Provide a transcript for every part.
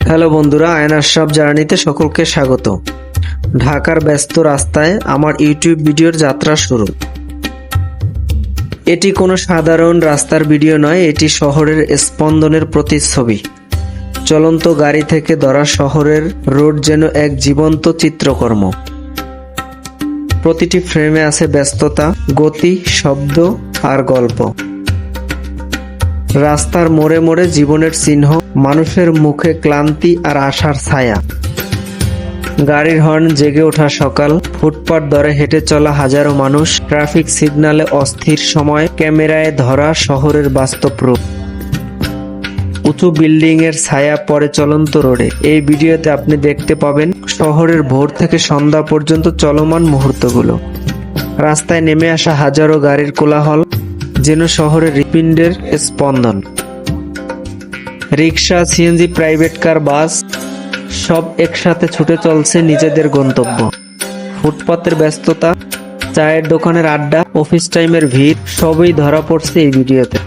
Hello বন্ধুরা, ion Ashraf জার্নিতে সকলকে স্বাগত। ঢাকার ব্যস্ত রাস্তায় আমার ইউটিউব ভিডিওর যাত্রা শুরু। এটি কোনো সাধারণ রাস্তার ভিডিও নয়, এটি শহরের স্পন্দনের প্রতিচ্ছবি। চলন্ত গাড়ি থেকে ধরা শহরের রোড যেন এক জীবন্ত চিত্রকর্ম। প্রতিটি ফ্রেমে আছে ব্যস্ততা, গতি, শব্দ আর গল্প। রাস্তার মোড়ে মোড়ে জীবনের চিহ্ন, মানুষের মুখে ক্লান্তি আর আশার ছায়া। গাড়ির হর্ন, জেগে ওঠা সকাল, ফুটপাত ধরে হেঁটে চলা হাজারো মানুষ, ট্রাফিক সিগন্যালে অস্থির সময়, ক্যামেরায় ধরা শহরের বাস্তব রূপ। উঁচু বিল্ডিং এর ছায়া পড়ে চলন্ত রোডে। এই ভিডিওতে আপনি দেখতে পাবেন শহরের ভোর থেকে সন্ধ্যা পর্যন্ত চলমান মুহূর্তগুলো। রাস্তায় নেমে আসা হাজারো গাড়ির কোলাহল, যেন শহরের হৃৎপিণ্ডের স্পন্দন। রিক্সা, সিএনজি, প্রাইভেট কার, বাস সব একসাথে ছুটে চলছে নিজেদের গন্তব্য। ফুটপাতের ব্যস্ততা, চায়ের দোকানের আড্ডা, অফিস টাইমের ভিড় সবই ধরা পড়ছে এই ভিডিওতে।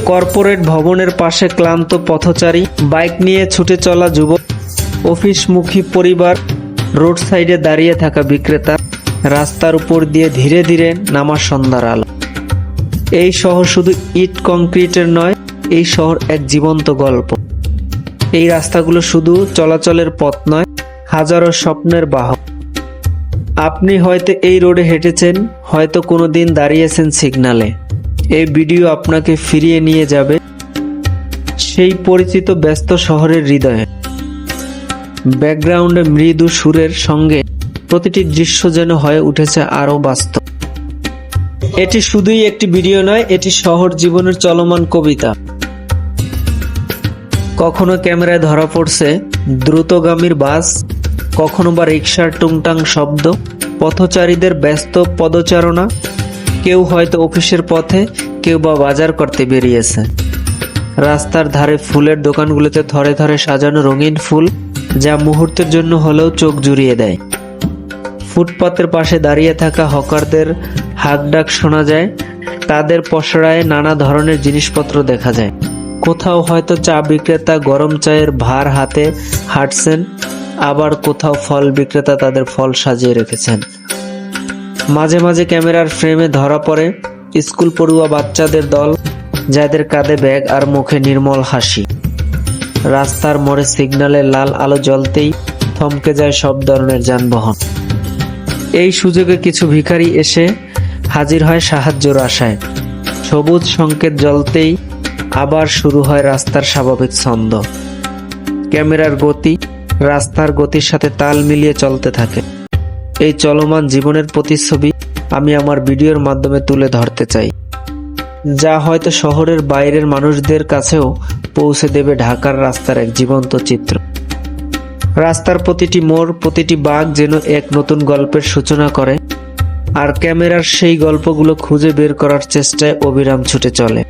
কর্পোরেট ভবনের পাশে ক্লান্ত পথচারী, বাইক নিয়ে ছুটে চলা যুবক, অফিসমুখী পরিবার, রোড সাইডে দাঁড়িয়ে থাকা বিক্রেতা, রাস্তার উপর দিয়ে ধীরে ধীরে নামা সন্ধ্যার আলো। এই শহর শুধু ইট কংক্রিটের নয়, এই শহর এক জীবন্ত গল্প। এই রাস্তাগুলো শুধু চলাচলের পথ নয়, হাজারো স্বপ্নের বাহক। আপনি হয়তো এই রোডে হেঁটেছেন, হয়তো কোনোদিন দাঁড়িয়েছেন সিগন্যালে। এই ভিডিও আপনাকে ফিরিয়ে নিয়ে যাবে সেই পরিচিত ব্যস্ত শহরের হৃদয়ে। ব্যাকগ্রাউন্ডে মৃদু সুরের সঙ্গে প্রতিটি দৃশ্য যেন হয়ে উঠেছে আরো বাস্তব। এটি শুধুই একটি ভিডিও নয়, এটি শহর জীবনের চলমান কবিতা। কখনো ক্যামেরায় ধরা পড়ছে দ্রুতগামীর বাস, কখনো বা রিক্সার টুংটাং শব্দ, পথচারীদের ব্যস্ত পদচারণা। কেউ হয়তো অফিসের পথে, কেউ বা বাজার করতে বেরিয়েছে। রাস্তার ধারে ফুলের দোকানগুলোতে থরে থরে সাজানো রঙিন ফুল, যা মুহূর্তের জন্য হলেও চোখ জুড়িয়ে দেয়। ফুটপাতের পাশে দাঁড়িয়ে থাকা হকারদের হাঁকডাক শোনা যায়, তাদের পসরায় নানা ধরনের জিনিসপত্র দেখা যায়। কোথাও হয়তো চা বিক্রেতা গরম চায়ের ভার হাতে হাঁটছেন, আবার কোথাও ফল বিক্রেতা তাদের ফল সাজিয়ে রেখেছেন। মাঝে মাঝে ক্যামেরার ফ্রেমে ধরা পড়ে স্কুল পড়ুয়া বাচ্চাদের দল, যাদের কাঁধে ব্যাগ আর মুখে নির্মল হাসি। রাস্তার মোড়ে সিগন্যালের লাল আলো জ্বলতেই থমকে যায় সব ধরনের যানবাহন। এই সুযোগে কিছু ভিখারি এসে হাজির হয় সাহায্যের আশায়। সবুজ সংকেত জ্বলতেই আবার শুরু হয় রাস্তার স্বাভাবিক ছন্দ। ক্যামেরার গতি রাস্তার গতির সাথে তাল মিলিয়ে চলতে থাকে। এই চলমান জীবনের প্রতিচ্ছবি আমি আমার ভিডিওর মাধ্যমে তুলে ধরতে চাই, যা হয়তো শহরের বাইরের মানুষদের কাছেও পৌঁছে দেবে ঢাকার রাস্তার এক জীবন্ত চিত্র। রাস্তার প্রতিটি মোড়, প্রতিটি বাঁক যেন এক নতুন গল্পের সূচনা করে, আর ক্যামেরার সেই গল্পগুলো খুঁজে বের করার চেষ্টায় অবিরাম ছুটে চলে।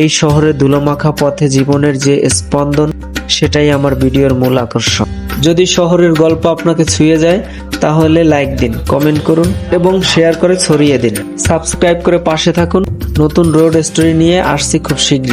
এই শহরের ধুলোমাখা পথে জীবনের যে স্পন্দন, সেটাই আমার ভিডিওর মূল আকর্ষণ। যদি শহরের গল্প আপনাকে ছুঁয়ে যায়, তাহলে লাইক দিন, কমেন্ট করুন এবং শেয়ার করে ছড়িয়ে দিন। সাবস্ক্রাইব করে পাশে থাকুন। নতুন রোড স্টোরি নিয়ে আসছি খুব শীঘ্রই।